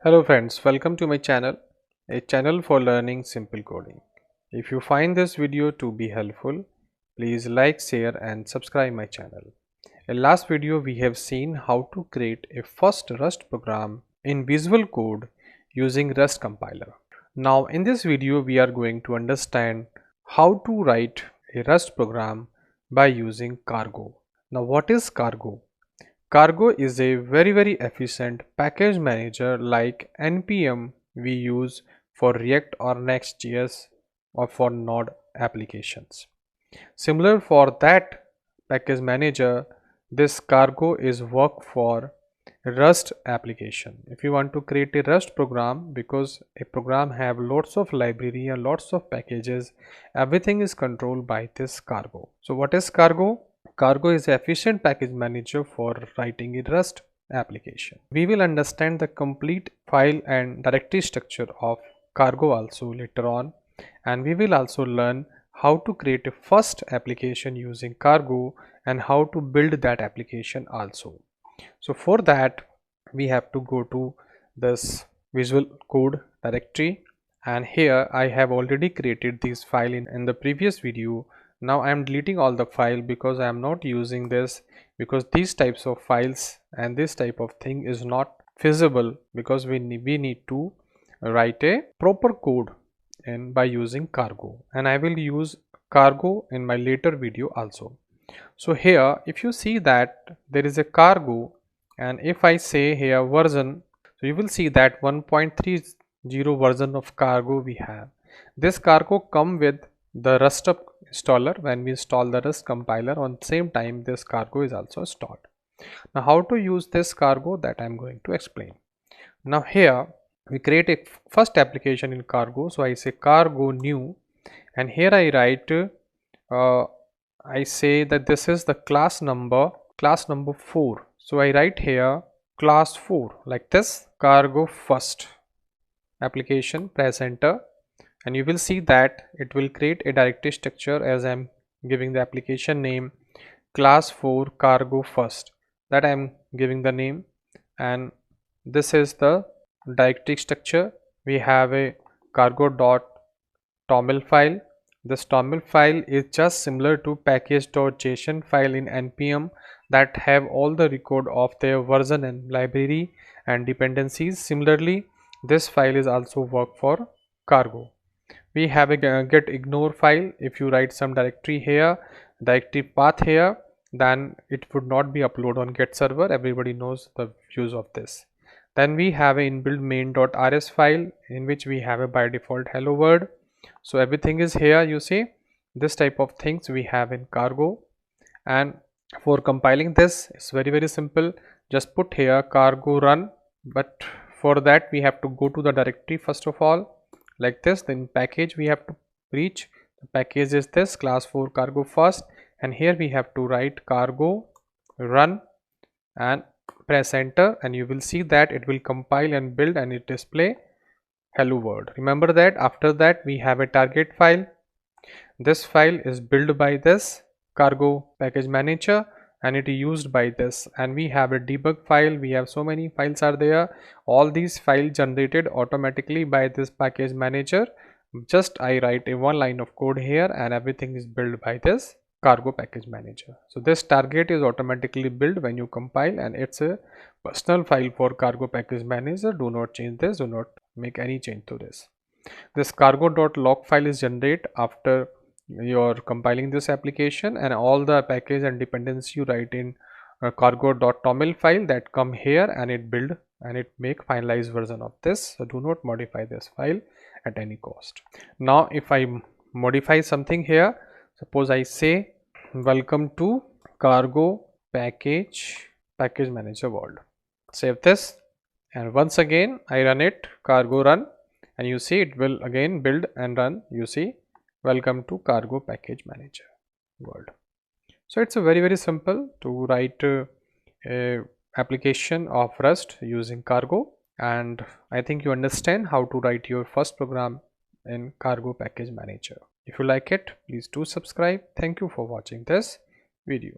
Hello friends, welcome to my channel, a channel for learning simple coding. If you find this video to be helpful, please like, share and subscribe my channel. In last video we have seen how to create a first Rust program in Visual Code using Rust compiler. Now in this video we are going to understand how to write a Rust program by using cargo. Now what is cargo? Cargo is a very efficient package manager like npm we use for React or Next.js or for Node applications. Similar for that package manager, this cargo is work for Rust application. If you want to create a Rust program, because a program have lots of library and lots of packages, everything is controlled by this cargo. So what is cargo? Cargo is an efficient package manager for writing a Rust application. We will understand the complete file and directory structure of cargo also later on, and we will also learn how to create a first application using cargo and how to build that application also. So for that we have to go to this Visual Code directory, and here I have already created this file in the previous video. Now I am deleting all the file because I am not using this, because these types of files and this type of thing is not feasible, because we need to write a proper code and by using cargo, and I will use cargo in my later video also. So here if you see that there is a cargo, and if I say here version, so you will see that 1.30 version of cargo we have. This cargo come with the Rust installer. When we install the Rust compiler, on same time this cargo is also installed. Now how to use this cargo, that I am going to explain. Now here we create a first application in cargo, so I say cargo new, and here I write I say that this is the class number 4. So I write here class 4 like this, cargo first application, press enter, and you will see that it will create a directory structure as I am giving the application name class 4 cargo first, that I am giving the name, and this is the directory structure. We have a cargo.toml file. This toml file is just similar to package.json file in npm that have all the record of their version and library and dependencies. Similarly, this file is also work for cargo. We have a get ignore file. If you write some directory here, directory path here, then it would not be uploaded on get server. Everybody knows the use of this. Then we have a inbuilt main.rs file in which we have a by default hello world. So everything is here. You see this type of things we have in cargo, and for compiling this it's very simple. Just put here cargo run, but for that we have to go to the directory first of all like this. Then package we have to reach, the package is this class 4 cargo first, and here we have to write cargo run and press enter, and you will see that it will compile and build and it display hello world. Remember that after that we have a target file. This file is built by this cargo package manager and it is used by this, and we have a debug file. We have so many files are there. All these files generated automatically by this package manager. Just I write a one line of code here and everything is built by this cargo package manager. So this target is automatically built when you compile, and it's a personal file for cargo package manager. Do not change this, do not make any change to this. This cargo.log file is generated after you're compiling this application, and all the package and dependency you write in cargo.toml file that come here, and it build and it make finalized version of this. So do not modify this file at any cost. Now if I modify something here, suppose I say welcome to cargo package manager world. Save this, and once again I run it, cargo run, and you see it will again build and run. You see welcome to cargo package manager world. So it's a very simple to write a application of Rust using cargo, and I think you understand how to write your first program in cargo package manager. If you like it, please do subscribe. Thank you for watching this video.